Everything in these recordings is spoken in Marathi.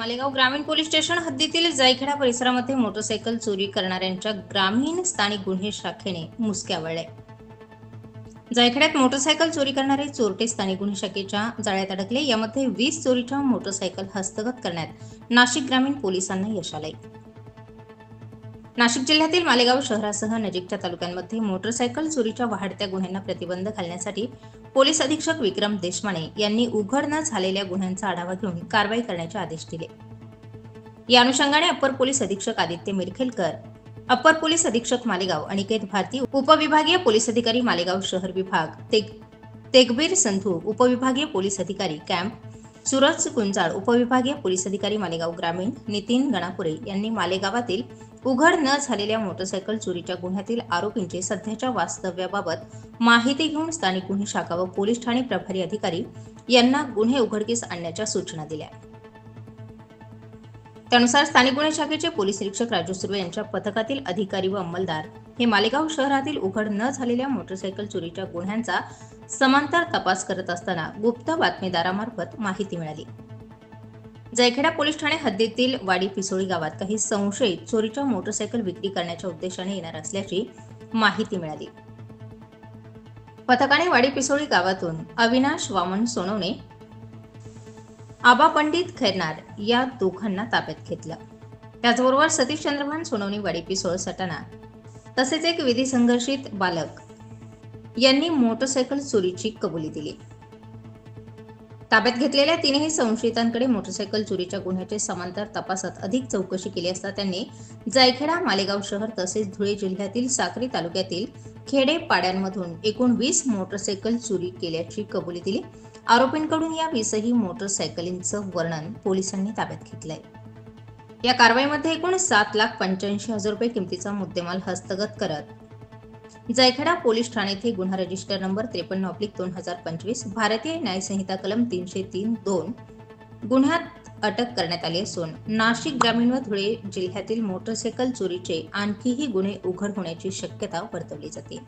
मालेगाव ग्रामीण पोलीस स्टेशन हद्दीतील जायखेडा परिसरामध्ये मोटरसायकल चोरी करणाऱ्यांच्या ग्रामीण स्थानिक गुन्हे शाखेने मुसक्या वळले। जायखेड्यात मोटरसायकल चोरी करणारे चोरटे स्थानिक गुन्हे शाखेच्या जाळ्यात अडकले। यामध्ये 20 चोरीच्या मोटरसायकल हस्तगत करण्यात नाशिक ग्रामीण पोलिसांना यश आले। नाशिक जिल्ह्यातील मालेगाव शहरासह नजीकच्या तालुक्यांमध्ये मोटरसायकल चोरीच्या वाढत्या गुन्ह्यांना प्रतिबंध घालण्यासाठी पोलीस अधीक्षक विक्रम देशमाने यांनी उघड न झालेल्या गुन्ह्यांचा आढावा घेऊन कारवाई करण्याचे आदेश दिले। या अनुषंगाने अप्पर पोलीस अधीक्षक आदित्य मिरखेलकर, अप्पर पोलीस अधीक्षक मालेगाव अनिकेत भारती, उपविभागीय पोलीस अधिकारी मालेगाव शहर विभाग तेगबीर संधू, उपविभागीय पोलीस अधिकारी कॅम्प सूरज कुंजाळ, उपविभागीय पोलीस अधिकारी मालेगाव ग्रामीण नितीन गणापुरे यांनी मालेगावातील उघड न झालेल्या मोटरसायकल चोरीच्या गुन्ह्यातील आरोपींची सध्याच्या वास्तव्याबाबत माहिती घेऊन स्थानिक गुन्हे शाखा व पोलीस ठाणे प्रभारी अधिकारी यांना गुन्हे उघडकीस आणण्याच्या सूचना दिल्या। त्यानुसार स्थानिक गुन्हे शाखेचे पोलीस निरीक्षक राजू सुर्वे यांच्या पथकातील अधिकारी व अंमलदार हे मालेगाव शहरातील उघड न झालेल्या मोटरसायकल चोरीच्या गुन्ह्यांचा समांतर तपास करत असताना गुप्त बातमीदारामार्फत माहिती मिळाली। जायखेडा पोलीस ठाणे हद्दीतील वाडी पिसोळी गावात काही संशयित चोरीच्या मोटरसायकल विक्री करण्याच्या उद्देशाने येणार असल्याची माहिती मिळाली। पथकाने वाडी पिसोळी गावातून अविनाश वामन सोनवणे, आबा पंडित खैरनार या दोघांना ताब्यात घेतलं। त्याचबरोबर सतीश चंद्रभान सोनवणे वाडी पिसोळ सटाणा तसेच एक विधी संघर्षित बालक यांनी मोटरसायकल चोरीची कबुली दिली। ताब्यात घेतलेल्या तीनही संशयितांकडे मोटरसायकल चोरीच्या गुन्ह्याचे समांतर तपासात अधिक चौकशी केली असता त्यांनी जायखेडा, मालेगाव शहर तसेच धुळे जिल्ह्यातील साक्री तालुक्यातील खेडे पाड्यांमधून एकूण 20 मोटरसायकल चोरी केल्याची कबुली दिली। आरोपींकडून या 20ही मोटरसायकलींचं वर्णन पोलिसांनी ताब्यात घेतलंय। या कारवाईमध्ये एकूण 7,85,000 रुपये किमतीचा मुद्देमाल हस्तगत करत जायखेडा पोलीस ठाणे येथे गुन्हा रजिस्टर नंबर 53/2025 भारतीय न्याय संहिता कलम 303(2) गुन्ह्यात अटक करण्यात आली असून नाशिक ग्रामीण व धुळे जिल्ह्यातील मोटरसायकल चोरीचे आणखीही गुन्हे उघड होण्याची शक्यता वर्तवली जाते।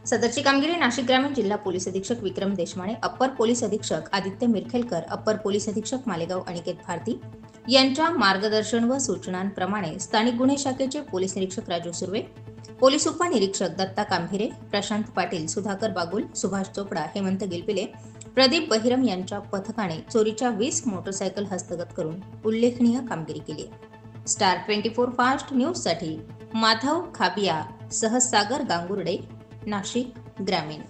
सदरची कामगिरी नाशिक ग्रामीण जिल्हा पोलीस अधीक्षक विक्रम देशमाने, अप्पर पोलीस अधीक्षक आदित्य मिरखेलकर, अप्पर पोलीस अधीक्षक मालेगाव अनिकेत भारती यांच्या मार्गदर्शन व सूचनांप्रमाणे स्थानिक गुन्हे शाखेचे पोलीस निरीक्षक राजू सुर्वे, पोलीस उपनिरीक्षक दत्ता कांभिरे, प्रशांत पाटील, सुधाकर बागुल, सुभाष चोपडा, हेमंत गिलपिले, प्रदीप बहिरम यांच्या पथकाने चोरीच्या 20 मोटरसायकल हस्तगत करून उल्लेखनीय कामगिरी केली। स्टार 24 फास्ट न्यूज साठी माधव खाबिया सह सागर गांगुर्डे, नाशिक ग्रामीण।